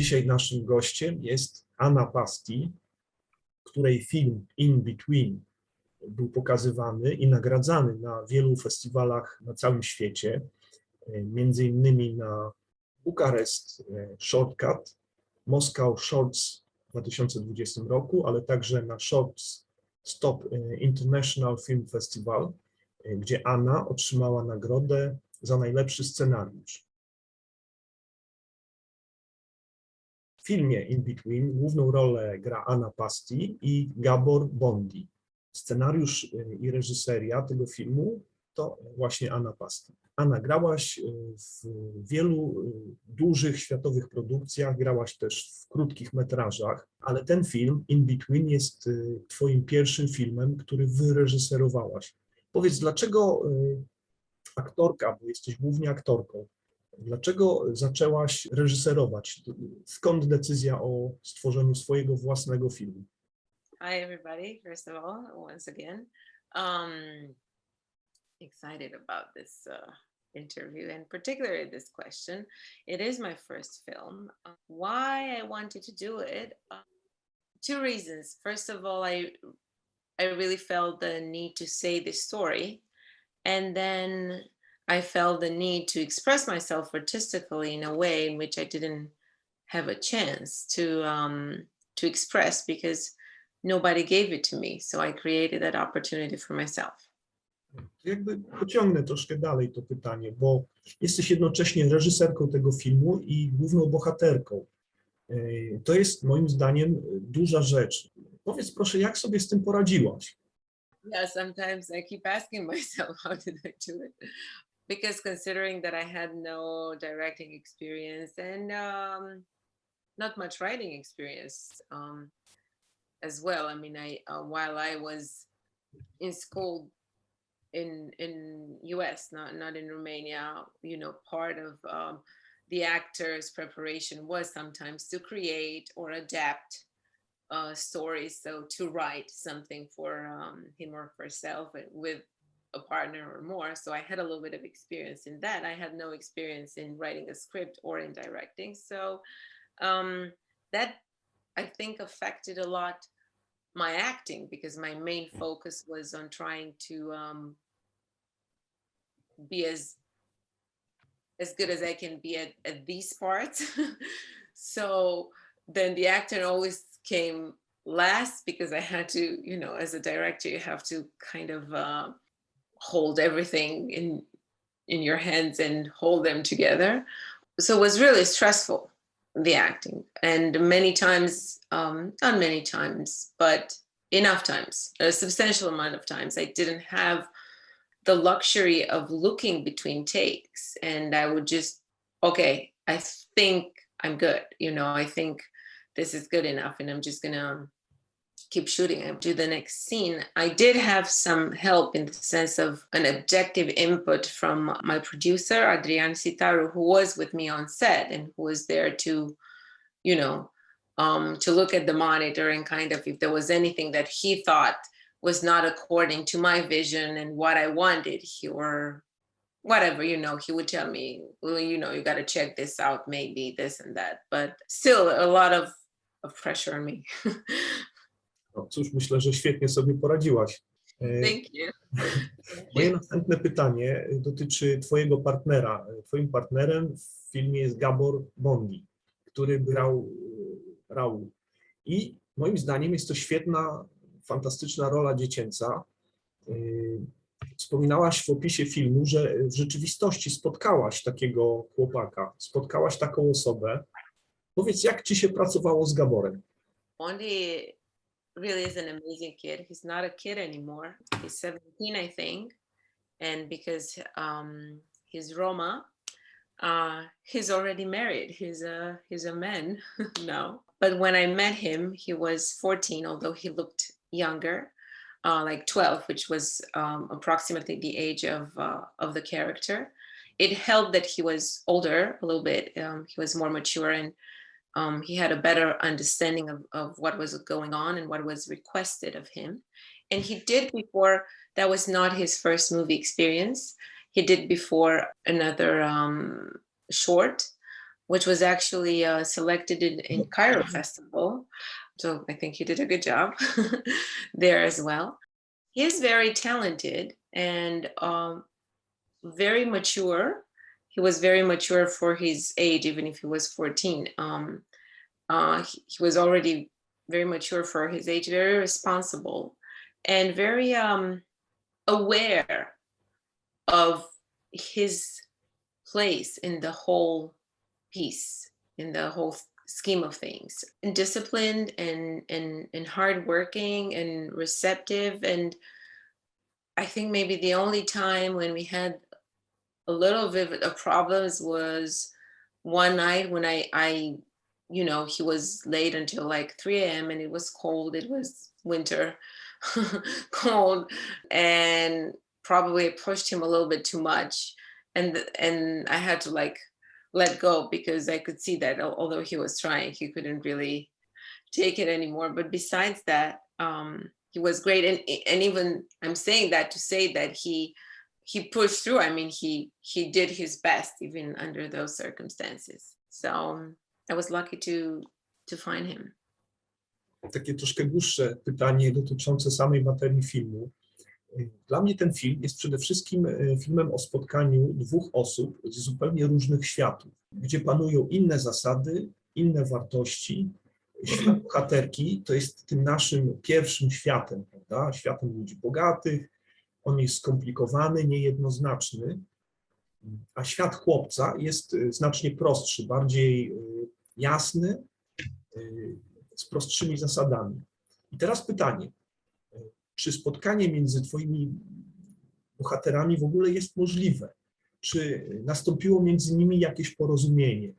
Dzisiaj naszym gościem jest Anna Pasti, której film In Between był pokazywany i nagradzany na wielu festiwalach na całym świecie, między innymi na Bukarest Shortcut, Moscow Shorts w 2020 roku, ale także na Shorts Stop International Film Festival, gdzie Anna otrzymała nagrodę za najlepszy scenariusz. W filmie In Between główną rolę gra Anna Pasti i Gabor Bondi. Scenariusz i reżyseria tego filmu to właśnie Anna Pasti. Anna, grałaś w wielu dużych światowych produkcjach, grałaś też w krótkich metrażach, ale ten film, In Between, jest twoim pierwszym filmem, który wyreżyserowałaś. Powiedz, dlaczego aktorka, bo jesteś głównie aktorką, dlaczego zaczęłaś reżyserować? Skąd decyzja o stworzeniu swojego własnego filmu? Hi everybody, first of all, once again. Excited about this interview and particularly this question. It is my first film. Why I wanted to do it? Two reasons. First of all, I really felt the need to say this story, and then I felt the need to express myself artistically in a way in which I didn't have a chance to express because nobody gave it to me. So I created that opportunity for myself. Jakby pociągnę troszkę dalej to pytanie, bo jesteś jednocześnie reżyserką tego filmu i główną bohaterką. To jest moim zdaniem duża rzecz. Powiedz proszę, jak sobie z tym poradziłaś? Yeah, sometimes I keep asking myself, how did I do it? Because considering that I had no directing experience and not much writing experience as well. I mean, while I was in school in US, not in Romania, you know, part of the actor's preparation was sometimes to create or adapt stories, so to write something for him or herself with a partner or more. So I had a little bit of experience in that. I had no experience in writing a script or in directing, so that I think affected a lot my acting because my main focus was on trying to be as good as I can be at these parts. So then the acting always came last because I had to, you know, as a director, you have to kind of hold everything in your hands and hold them together. So it was really stressful, the acting, and many times, not many times, but enough times, a substantial amount of times, I didn't have the luxury of looking between takes, and I would just, okay, I think I'm good, you know, I think this is good enough, and I'm just gonna keep shooting and do the next scene. I did have some help in the sense of an objective input from my producer, Adrian Sitaru, who was with me on set and who was there to, you know, to look at the monitor and kind of if there was anything that he thought was not according to my vision and what I wanted, or whatever, you know, he would tell me, well, you know, you got to check this out, maybe this and that, but still a lot of pressure on me. No cóż, myślę, że świetnie sobie poradziłaś. Thank you. Moje następne pytanie dotyczy twojego partnera. Twoim partnerem w filmie jest Gabor Bondi, który grał Raul. I moim zdaniem jest to świetna, fantastyczna rola dziecięca. Wspominałaś w opisie filmu, że w rzeczywistości spotkałaś takiego chłopaka, spotkałaś taką osobę. Powiedz, jak ci się pracowało z Gaborem? Bondi really is an amazing kid. He's not a kid anymore. He's 17, I think. And because he's Roma, he's already married. He's a man now. But when I met him, he was 14, although he looked younger, like 12, which was approximately the age of the character. It helped that he was older a little bit. He was more mature and he had a better understanding of what was going on and what was requested of him. And he did before, that was not his first movie experience. He did before another short which was actually selected in Cairo Festival. So I think he did a good job there as well. He is very talented and very mature. He was very mature for his age, even if he was 14. He was already very mature for his age, very responsible, and very aware of his place in the whole piece, in the whole scheme of things. And disciplined and hardworking and receptive. And I think maybe the only time when we had a little bit of problems was one night when I he was late until like 3 a.m. and it was cold. It was winter, cold, and probably I pushed him a little bit too much, and I had to like let go because I could see that although he was trying, he couldn't really take it anymore. But besides that, he was great, and even I'm saying that to say that he pushed through. I mean, he did his best even under those circumstances. So I was lucky to find him. Takie troszkę dłuższe pytanie dotyczące samej materii filmu. Dla mnie ten film jest przede wszystkim filmem o spotkaniu dwóch osób z zupełnie różnych światów, gdzie panują inne zasady, inne wartości. Świat bohaterki to jest tym naszym pierwszym światem, prawda? Światem ludzi bogatych. On jest skomplikowany, niejednoznaczny, a świat chłopca jest znacznie prostszy, bardziej jasny, z prostszymi zasadami. I teraz pytanie, czy spotkanie między twoimi bohaterami w ogóle jest możliwe? Czy nastąpiło między nimi jakieś porozumienie?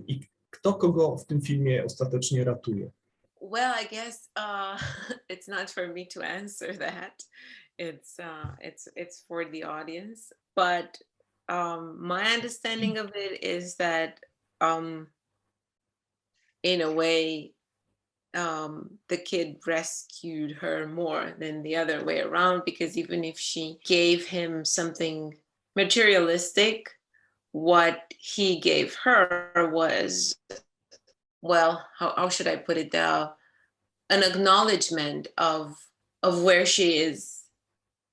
I kto kogo w tym filmie ostatecznie ratuje? Well, I guess it's not for me to answer that. It's for the audience. But my understanding of it is that in a way, the kid rescued her more than the other way around, because even if she gave him something materialistic, what he gave her was, well, how should I put it, an acknowledgement of where she is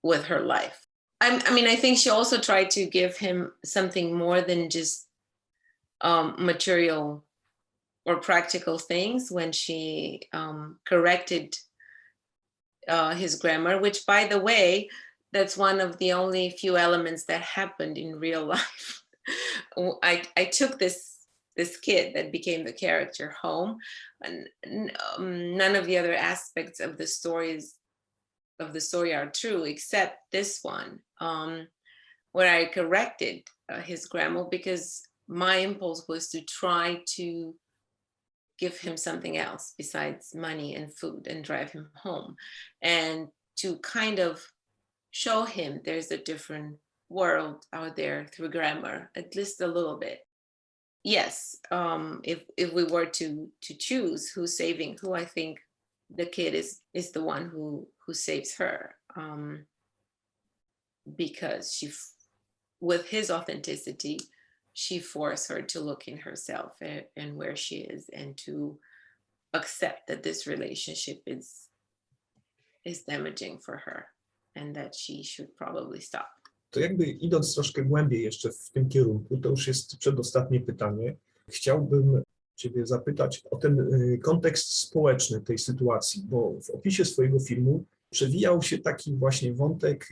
with her life. I mean, I think she also tried to give him something more than just material or practical things when she corrected his grammar, which, by the way, that's one of the only few elements that happened in real life. I took this kid that became the character home, and none of the other aspects of the story are true except this one, where I corrected his grammar because my impulse was to try to give him something else besides money and food and drive him home, and to kind of show him there's a different world out there through grammar, at least a little bit. Yes, if we were to choose who's saving who, I think the kid is the one who saves her, because with his authenticity, she forced her to look in herself and where she is, and to accept that this relationship is damaging for her and that she should probably stop. To jakby idąc troszkę głębiej jeszcze w tym kierunku, to już jest przedostatnie pytanie. Chciałbym Ciebie zapytać o ten kontekst społeczny tej sytuacji, bo w opisie swojego filmu przewijał się taki właśnie wątek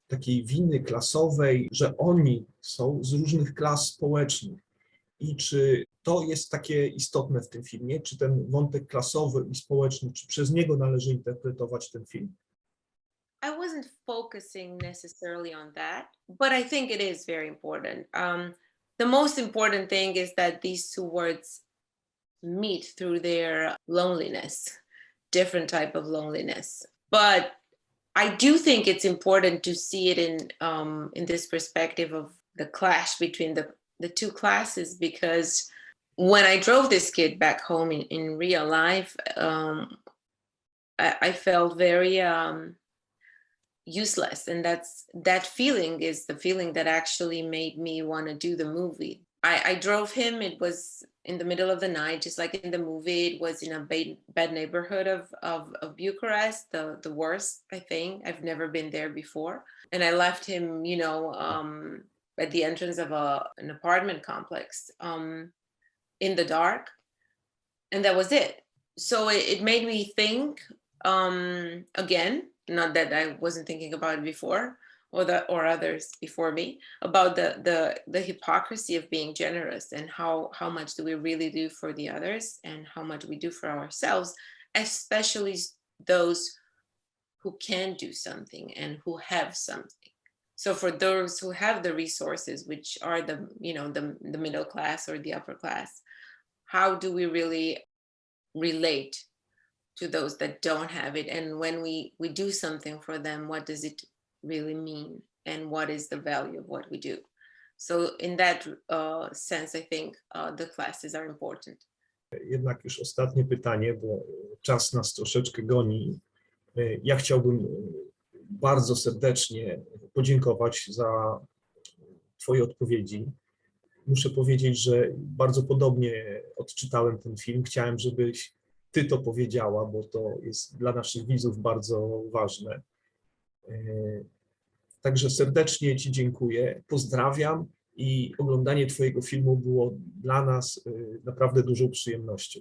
takiej winy klasowej, że oni są z różnych klas społecznych. I czy to jest takie istotne w tym filmie? Czy ten wątek klasowy i społeczny, czy przez niego należy interpretować ten film? I wasn't focusing necessarily on that, but I think it is very important. The most important thing is that these two words meet through their loneliness, different type of loneliness. But I do think it's important to see it in this perspective of the clash between the two classes, because when I drove this kid back home in real life, I felt very useless, and that feeling is the feeling that actually made me want to do the movie. I drove him. It was in the middle of the night, just like in the movie. It was in a bad neighborhood of Bucharest, the worst, I think. I've never been there before. And I left him, at the entrance of an apartment complex in the dark. And that was it. So it made me think again, not that I wasn't thinking about it before, or others before me, about the hypocrisy of being generous, and how much do we really do for the others and how much we do for ourselves, especially those who can do something and who have something. So for those who have the resources, which are the middle class or the upper class, how do we really relate to those that don't have it? And when we do something for them, what does it really mean, and what is the value of what we do? So in that sense, I think the classes are important. Jednak już ostatnie pytanie, bo czas nas troszeczkę goni. Ja chciałbym bardzo serdecznie podziękować za Twoje odpowiedzi. Muszę powiedzieć, że bardzo podobnie odczytałem ten film. Chciałem, żebyś Ty to powiedziała, bo to jest dla naszych widzów bardzo ważne. Także serdecznie Ci dziękuję, pozdrawiam i oglądanie Twojego filmu było dla nas naprawdę dużą przyjemnością.